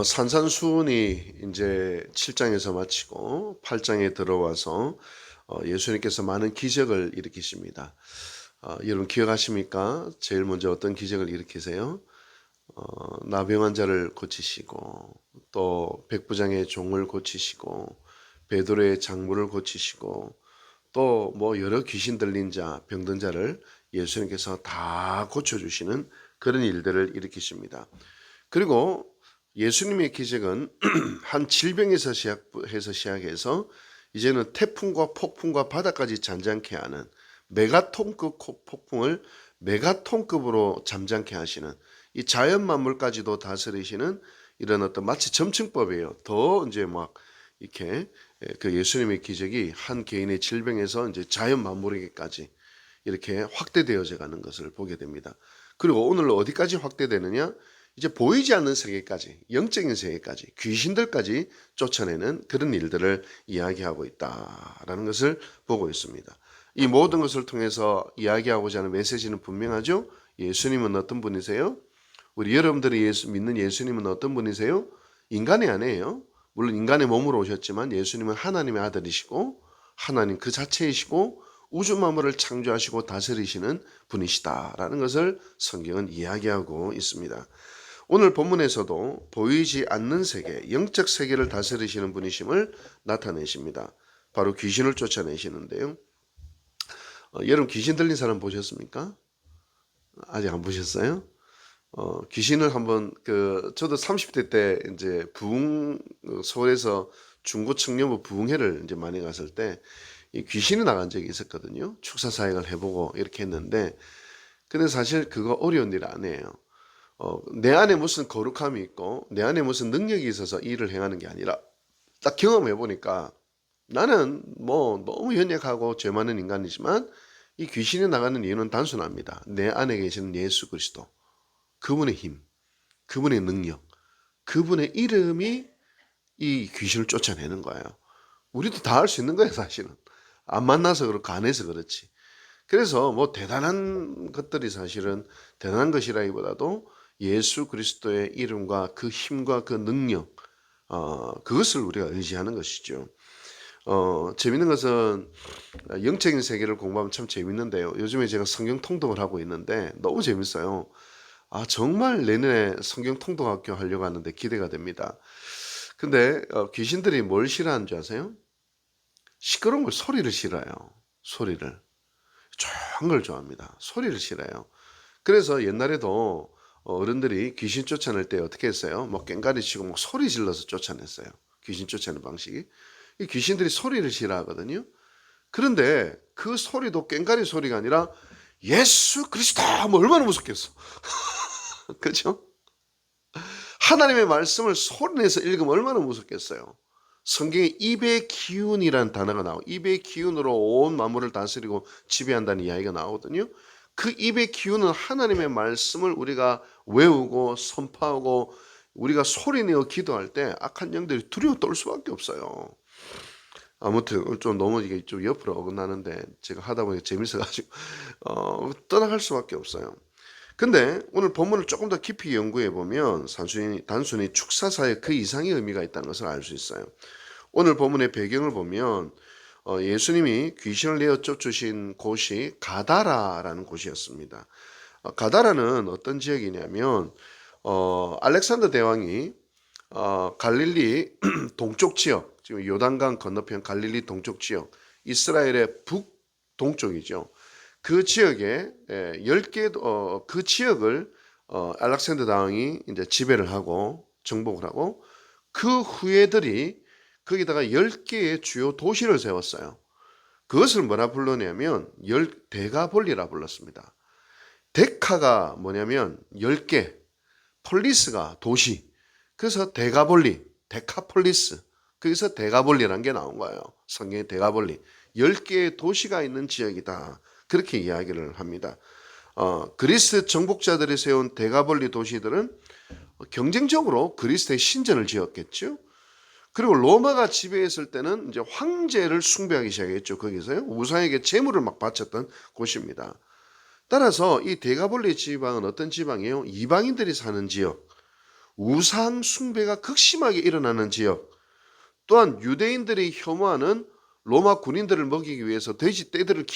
산산수훈이 이제 7장에서 마치고 8장에 들어와서 예수님께서 많은 기적을 일으키십니다. 여러분 기억하십니까? 제일 먼저 어떤 기적을 일으키세요? 나병 환자를 고치시고 또 백부장의 종을 고치시고 베드로의 장부를 고치시고 또 뭐 여러 귀신 들린 자, 병든 자를 예수님께서 다 고쳐주시는 그런 일들을 일으키십니다. 그리고 예수님의 기적은 한 질병에서 시작해서 이제는 태풍과 폭풍과 바다까지 잔잔케 하는 메가톤급 폭풍을 메가톤급으로 잠잠케 하시는 이 자연 만물까지도 다스리시는 이런 어떤 마치 점층법이에요. 더 이제 막 이렇게 그 예수님의 기적이 한 개인의 질병에서 이제 자연 만물에게까지 이렇게 확대되어져 가는 것을 보게 됩니다. 그리고 오늘 어디까지 확대되느냐? 이제 보이지 않는 세계까지, 영적인 세계까지, 귀신들까지 쫓아내는 그런 일들을 이야기하고 있다라는 것을 보고 있습니다. 이 모든 것을 통해서 이야기하고자 하는 메시지는 분명하죠. 예수님은 어떤 분이세요? 우리 여러분들이 믿는 예수님은 어떤 분이세요? 인간이 아니에요. 물론 인간의 몸으로 오셨지만 예수님은 하나님의 아들이시고 하나님 그 자체이시고 우주 만물을 창조하시고 다스리시는 분이시다라는 것을 성경은 이야기하고 있습니다. 오늘 본문에서도 보이지 않는 세계, 영적 세계를 다스리시는 분이심을 나타내십니다. 바로 귀신을 쫓아내시는데요. 여러분 귀신 들린 사람 보셨습니까? 아직 안 보셨어요? 귀신을 한번 저도 30대 때 이제 서울에서 중고 청년부 부흥회를 이제 많이 갔을 때 이 귀신이 나간 적이 있었거든요. 축사 사역을 해보고 이렇게 했는데, 근데 사실 그거 어려운 일 아니에요. 내 안에 무슨 거룩함이 있고 내 안에 무슨 능력이 있어서 일을 행하는 게 아니라 딱 경험해 보니까 나는 뭐 너무 연약하고 죄 많은 인간이지만 이 귀신이 나가는 이유는 단순합니다. 내 안에 계시는 예수 그리스도, 그분의 힘, 그분의 능력, 그분의 이름이 이 귀신을 쫓아내는 거예요. 우리도 다 할 수 있는 거예요, 사실은. 안 만나서 그렇고 안 해서 그렇지. 그래서 뭐 대단한 것들이 사실은 대단한 것이라기보다도 예수 그리스도의 이름과 그 힘과 그 능력, 그것을 우리가 의지하는 것이죠. 재밌는 것은 영적인 세계를 공부하면 참 재밌는데요. 요즘에 제가 성경 통독을 하고 있는데 너무 재밌어요. 정말 내년에 성경 통독학교 하려고 하는데 기대가 됩니다. 근데 귀신들이 뭘 싫어하는 줄 아세요? 시끄러운 걸, 소리를 싫어해요. 소리를. 조용한 걸 좋아합니다. 소리를 싫어해요. 그래서 옛날에도 어른들이 귀신 쫓아낼 때 어떻게 했어요? 뭐 꽹가리 치고 뭐 소리 질러서 쫓아냈어요. 귀신 쫓아내는 방식이. 이 귀신들이 소리를 싫어하거든요. 그런데 그 소리도 꽹가리 소리가 아니라 예수 그리스도 하면 얼마나 무섭겠어. 그렇죠? 하나님의 말씀을 소리내서 읽으면 얼마나 무섭겠어요. 성경에 입의 기운이라는 단어가 나오고 입의 기운으로 온 만물을 다스리고 지배한다는 이야기가 나오거든요. 그 입의 기운은 하나님의 말씀을 우리가 외우고 선포하고 우리가 소리내어 기도할 때 악한 영들이 두려워 떨 수밖에 없어요. 아무튼 좀 너무 이게 좀 옆으로 어긋나는데 제가 하다 보니까 재밌어가지고 떠나갈 수밖에 없어요. 근데 오늘 본문을 조금 더 깊이 연구해 보면 단순히 축사사의 그 이상의 의미가 있다는 것을 알 수 있어요. 오늘 본문의 배경을 보면 예수님이 귀신을 내어 쫓으신 곳이 가다라라는 곳이었습니다. 가다라는 어떤 지역이냐면 알렉산더 대왕이 갈릴리 동쪽 지역, 지금 요단강 건너편 갈릴리 동쪽 지역, 이스라엘의 북동쪽이죠. 그 지역에 10개 그 지역을 알렉산더 대왕이 이제 지배를 하고 정복을 하고 그 후예들이 거기다가 10개의 주요 도시를 세웠어요. 그것을 뭐라 불렀냐면 대가볼리라 불렀습니다. 데카가 뭐냐면 10개, 폴리스가 도시. 그래서 대가볼리, 데카폴리스. 거기서 대가볼리라는 게 나온 거예요. 성경의 대가볼리. 10개의 도시가 있는 지역이다. 그렇게 이야기를 합니다. 그리스 정복자들이 세운 대가볼리 도시들은 경쟁적으로 그리스의 신전을 지었겠죠. 그리고 로마가 지배했을 때는 이제 황제를 숭배하기 시작했죠. 거기서요. 우상에게 제물을 막 바쳤던 곳입니다. 따라서 이 데가볼리 지방은 어떤 지방이에요? 이방인들이 사는 지역. 우상 숭배가 극심하게 일어나는 지역, 또한 유대인들이 혐오하는 로마 군인들을 먹이기 위해서 돼지 떼들을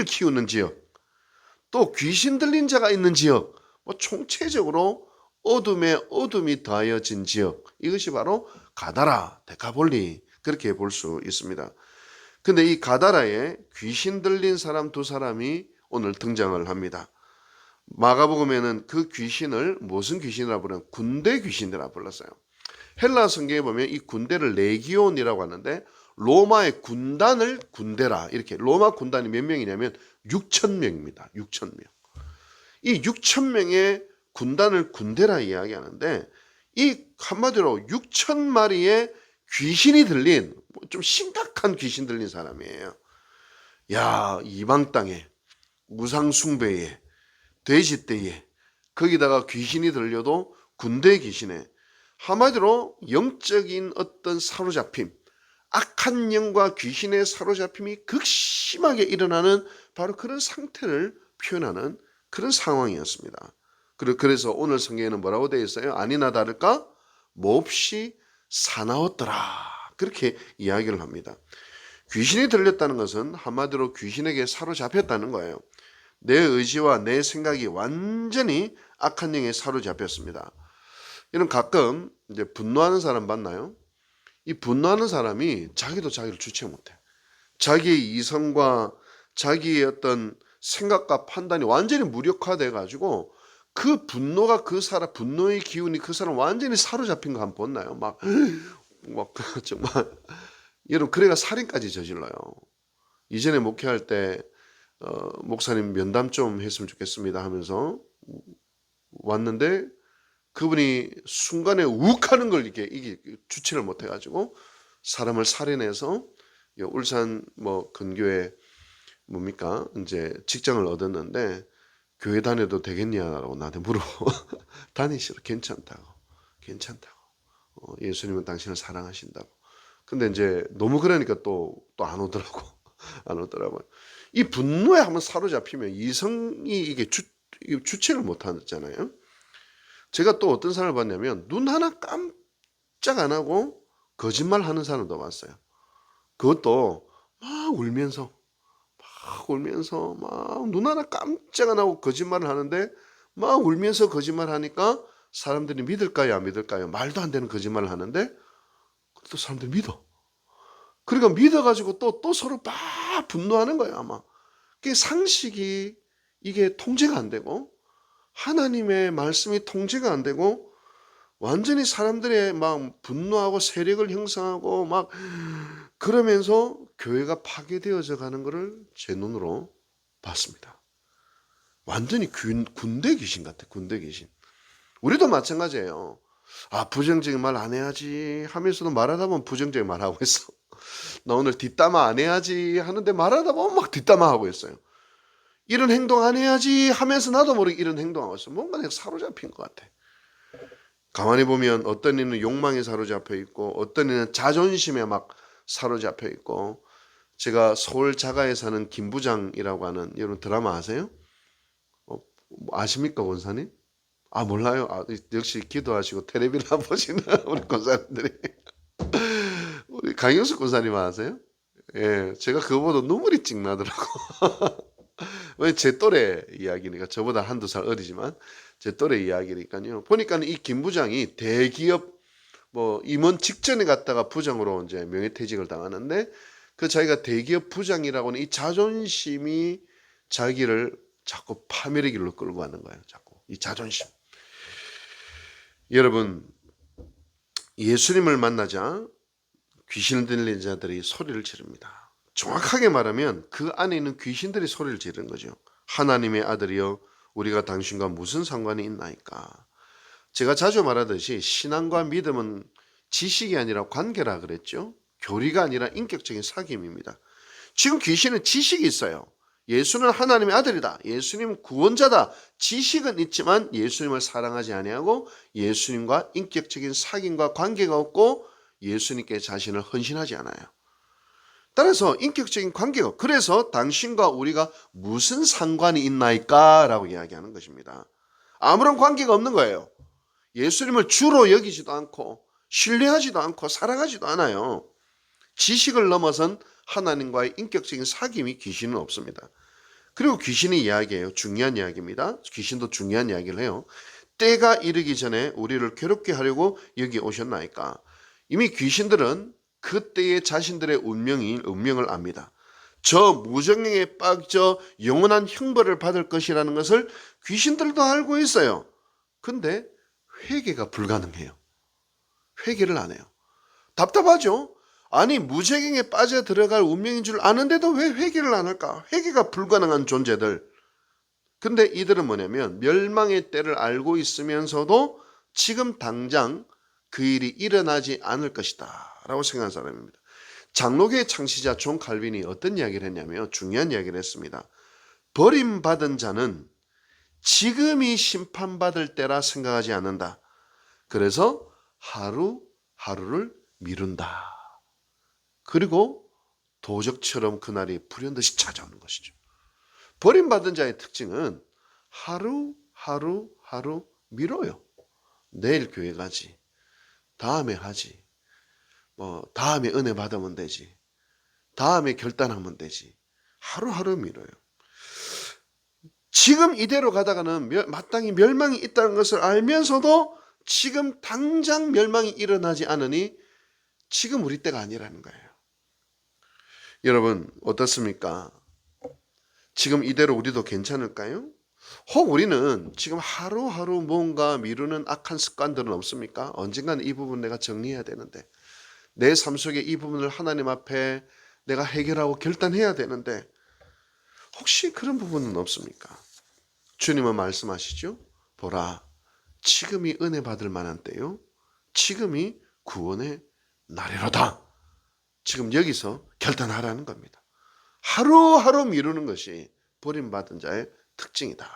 키우는 지역, 또 귀신 들린 자가 있는 지역, 총체적으로 어둠에 어둠이 더하여진 지역, 이것이 바로 가다라, 데카볼리, 그렇게 볼 수 있습니다. 근데 이 가다라에 귀신 들린 사람 두 사람이 오늘 등장을 합니다. 마가복음에는 그 귀신을 무슨 귀신이라 부르는 군대 귀신이라 불렀어요. 헬라 성경에 보면 이 군대를 레기온이라고 하는데 로마의 군단을 군대라, 이렇게. 로마 군단이 몇 명이냐면 6,000명입니다. 6,000명. 이 6,000명의 군단을 군대라 이야기하는데, 이 한마디로 6,000마리의 귀신이 들린, 좀 심각한 귀신 들린 사람이에요. 야, 이방 땅에 우상 숭배에 돼지떼에 거기다가 귀신이 들려도 군대 귀신에, 한마디로 영적인 어떤 사로잡힘, 악한 영과 귀신의 사로잡힘이 극심하게 일어나는 바로 그런 상태를 표현하는 그런 상황이었습니다. 그래서 오늘 성경에는 뭐라고 되어 있어요? 아니나 다를까 몹시 사나웠더라, 그렇게 이야기를 합니다. 귀신이 들렸다는 것은 한마디로 귀신에게 사로잡혔다는 거예요. 내 의지와 내 생각이 완전히 악한 영에 사로잡혔습니다. 이런 가끔 이제 분노하는 사람 봤나요? 이 분노하는 사람이 자기도 자기를 주체 못해. 자기의 이성과 자기의 어떤 생각과 판단이 완전히 무력화돼 가지고 그 분노가 분노의 기운이 그 사람 완전히 사로잡힌 거 한번 봤나요? 막 정말 여러분, 그래가 살인까지 저질러요. 이전에 목회할 때 목사님 면담 좀 했으면 좋겠습니다 하면서 왔는데, 그분이 순간에 욱하는 걸 이게 주체를 못 해가지고 사람을 살인해서 울산 근교에 뭡니까 이제 직장을 얻었는데, 교회 다녀도 되겠냐라고 나한테 물어보고 다니시라, 괜찮다고 예수님은 당신을 사랑하신다고. 근데 이제 너무 그러니까 또 안 오더라고. 안 오더라고요. 이 분노에 한번 사로잡히면 이성이 이게 주체를 못 하잖아요. 제가 또 어떤 사람을 봤냐면 눈 하나 깜짝 안 하고 거짓말 하는 사람도 봤어요. 그것도 막 울면서 막 눈 하나 깜짝 안 하고 거짓말을 하는데, 막 울면서 거짓말 하니까 사람들이 믿을까요 안 믿을까요? 말도 안 되는 거짓말을 하는데 또 사람들이 믿어. 그러니까 믿어가지고 또 서로 막 분노하는 거예요. 아마 그 상식이 이게 통제가 안 되고, 하나님의 말씀이 통제가 안 되고, 완전히 사람들의 막 분노하고 세력을 형성하고 막 그러면서 교회가 파괴되어져 가는 것을 제 눈으로 봤습니다. 완전히 군대 귀신 같아, 군대 귀신. 우리도 마찬가지예요. 부정적인 말 안 해야지 하면서도 말하다 보면 부정적인 말 하고 있어. 나 오늘 뒷담화 안 해야지 하는데 말하다 보면 막 뒷담화 하고 있어요. 이런 행동 안 해야지 하면서 나도 모르게 이런 행동하고 있어. 뭔가 내가 사로잡힌 것 같아. 가만히 보면 어떤 이는 욕망에 사로잡혀 있고, 어떤 이는 자존심에 막 사로잡혀 있고. 제가 서울 자가에 사는 김부장이라고 하는, 여러분 드라마 아세요? 아십니까, 권사님? 몰라요. 역시 기도하시고 텔레비전 보시는 우리 권사님들이. 우리 강영수 권사님 아세요? 예, 제가 그거 보다 눈물이 찡 나더라고. 왜 제 또래 이야기니까, 저보다 한두 살 어리지만 제 또래 이야기니까요. 보니까 이 김 부장이 대기업 임원 직전에 갔다가 부장으로 이제 명예퇴직을 당하는데, 그 자기가 대기업 부장이라고는 이 자존심이 자기를 자꾸 파멸의 길로 끌고 가는 거예요. 자꾸 이 자존심. 여러분, 예수님을 만나자 귀신을 들린 자들이 소리를 지릅니다. 정확하게 말하면 그 안에 있는 귀신들이 소리를 지르는 거죠. 하나님의 아들이여, 우리가 당신과 무슨 상관이 있나이까. 제가 자주 말하듯이 신앙과 믿음은 지식이 아니라 관계라 그랬죠. 교리가 아니라 인격적인 사귐입니다. 지금 귀신은 지식이 있어요. 예수는 하나님의 아들이다, 예수님은 구원자다, 지식은 있지만 예수님을 사랑하지 아니하고 예수님과 인격적인 사귐과 관계가 없고 예수님께 자신을 헌신하지 않아요. 따라서 인격적인 관계가, 그래서 당신과 우리가 무슨 상관이 있나이까 라고 이야기하는 것입니다. 아무런 관계가 없는 거예요. 예수님을 주로 여기지도 않고 신뢰하지도 않고 살아가지도 않아요. 지식을 넘어선 하나님과의 인격적인 사귐이 귀신은 없습니다. 그리고 귀신이 이야기해요. 중요한 이야기입니다. 귀신도 중요한 이야기를 해요. 때가 이르기 전에 우리를 괴롭게 하려고 여기 오셨나이까. 이미 귀신들은 그때의 자신들의 운명을 압니다. 저 무정령에 빠져 영원한 형벌을 받을 것이라는 것을 귀신들도 알고 있어요. 근데 회개가 불가능해요. 회개를 안 해요. 답답하죠? 아니 무저갱에 빠져 들어갈 운명인 줄 아는데도 왜 회개를 안 할까? 회개가 불가능한 존재들. 근데 이들은 뭐냐면 멸망의 때를 알고 있으면서도 지금 당장 그 일이 일어나지 않을 것이다 라고 생각하는 사람입니다. 장로교의 창시자 존 칼빈이 어떤 이야기를 했냐면 중요한 이야기를 했습니다. 버림받은 자는 지금이 심판받을 때라 생각하지 않는다. 그래서 하루하루를 미룬다. 그리고 도적처럼 그날이 불현듯이 찾아오는 것이죠. 버림받은 자의 특징은 하루 미뤄요. 내일 교회 가지. 다음에 하지. 다음에 은혜 받으면 되지. 다음에 결단하면 되지. 하루하루 미뤄요. 지금 이대로 가다가는 마땅히 멸망이 있다는 것을 알면서도 지금 당장 멸망이 일어나지 않으니 지금 우리 때가 아니라는 거예요. 여러분 어떻습니까? 지금 이대로 우리도 괜찮을까요? 혹 우리는 지금 하루하루 뭔가 미루는 악한 습관들은 없습니까? 언젠가는 이 부분 내가 정리해야 되는데 내 삶 속에 이 부분을 하나님 앞에 내가 해결하고 결단해야 되는데 혹시 그런 부분은 없습니까? 주님은 말씀하시죠. 보라 지금이 은혜 받을 만한 때요. 지금이 구원의 날이로다. 지금 여기서 결단하라는 겁니다. 하루하루 미루는 것이 버림받은 자의 특징이다.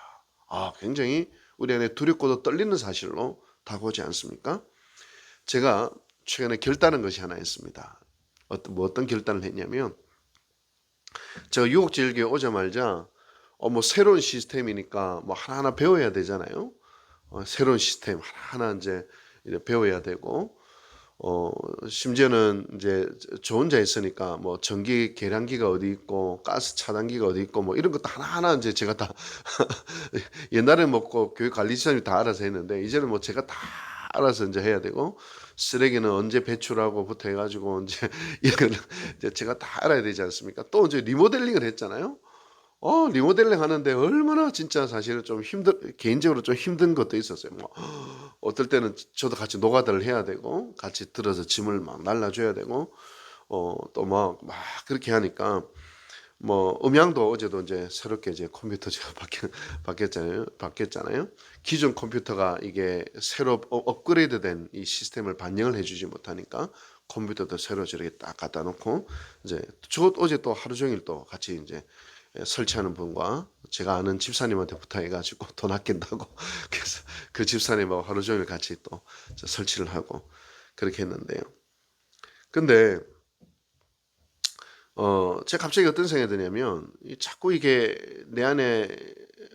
굉장히 우리 안에 두렵고도 떨리는 사실로 다가오지 않습니까? 제가 최근에 결단한 것이 하나 있습니다. 어떤 결단을 했냐면 제가 유혹제일교회 오자마자 새로운 시스템이니까 하나하나 배워야 되잖아요. 새로운 시스템 하나하나 이제 배워야 되고 심지어는 이제 저 혼자 있으니까 전기 계량기가 어디 있고 가스 차단기가 어디 있고 이런 것도 하나하나 이제 제가 다 옛날에 교육 관리사님이 다 알아서 했는데 이제는 제가 다 알아서 이제 해야 되고 쓰레기는 언제 배출하고부터 해가지고 이제 이건 이제 제가 다 알아야 되지 않습니까? 또 이제 리모델링을 했잖아요. 리모델링 하는데 얼마나 진짜 사실은 좀 개인적으로 좀 힘든 것도 있었어요. 어떨 때는 저도 같이 노가다를 해야 되고, 같이 들어서 짐을 막 날라줘야 되고, 또 막 그렇게 하니까, 음향도 어제도 이제 새롭게 이제 컴퓨터 제가 바뀌었잖아요. 기존 컴퓨터가 이게 새로 업그레이드된 이 시스템을 반영을 해주지 못하니까 컴퓨터도 새로 저렇게 딱 갖다 놓고, 이제 어제 또 하루 종일 또 같이 이제 설치하는 분과 제가 아는 집사님한테 부탁해가지고 돈 아낀다고 그래서 그 집사님하고 하루 종일 같이 또 설치를 하고 그렇게 했는데요. 근데 제가 갑자기 어떤 생각이 드냐면 자꾸 이게 내 안에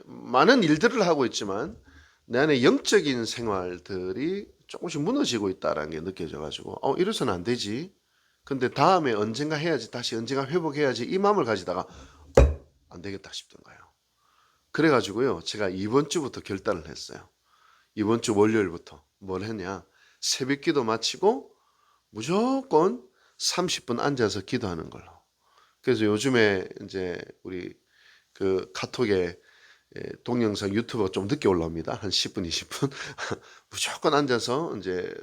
많은 일들을 하고 있지만 내 안에 영적인 생활들이 조금씩 무너지고 있다는 게 느껴져가지고 이래서는 안 되지. 근데 다음에 언젠가 해야지, 다시 언젠가 회복해야지 이 마음을 가지다가 안 되겠다 싶던가요. 그래가지고요 제가 이번 주부터 결단을 했어요. 이번 주 월요일부터 뭘 했냐, 새벽 기도 마치고 무조건 30분 앉아서 기도하는 걸로. 그래서 요즘에 이제 우리 그 카톡에 동영상 유튜브가 좀 늦게 올라옵니다. 한 10분 20분 무조건 앉아서 이제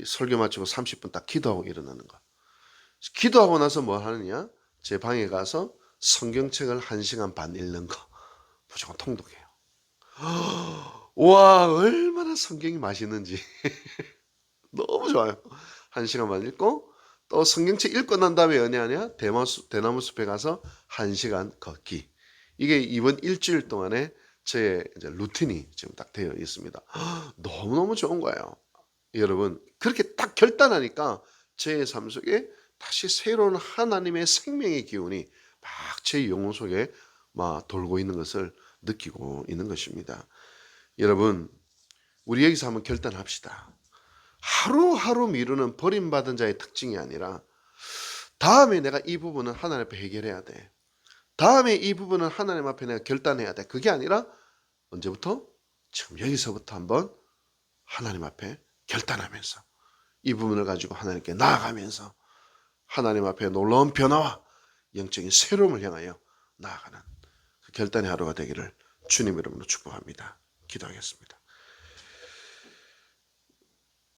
설교 마치고 30분 딱 기도하고 일어나는 거. 기도하고 나서 뭐 하느냐, 제 방에 가서 성경책을 1시간 반 읽는 거 무조건 통독해요. 와 얼마나 성경이 맛있는지 너무 좋아요. 1시간 반 읽고 또 성경책 읽고 난 다음에 연애하냐, 대나무 숲에 가서 1시간 걷기. 이게 이번 일주일 동안에 제 이제 루틴이 지금 딱 되어 있습니다. 너무너무 좋은 거예요. 여러분 그렇게 딱 결단하니까 제 삶 속에 다시 새로운 하나님의 생명의 기운이 막 제 영혼 속에 막 돌고 있는 것을 느끼고 있는 것입니다. 여러분 우리 여기서 한번 결단합시다. 하루하루 미루는 버림받은 자의 특징이 아니라 다음에 내가 이 부분은 하나님 앞에 해결해야 돼. 다음에 이 부분은 하나님 앞에 내가 결단해야 돼. 그게 아니라 언제부터? 지금 여기서부터 한번 하나님 앞에 결단하면서 이 부분을 가지고 하나님께 나아가면서 하나님 앞에 놀라운 변화와 영적인 새로움을 향하여 나아가는 그 결단의 하루가 되기를 주님 이름으로 축복합니다. 기도하겠습니다.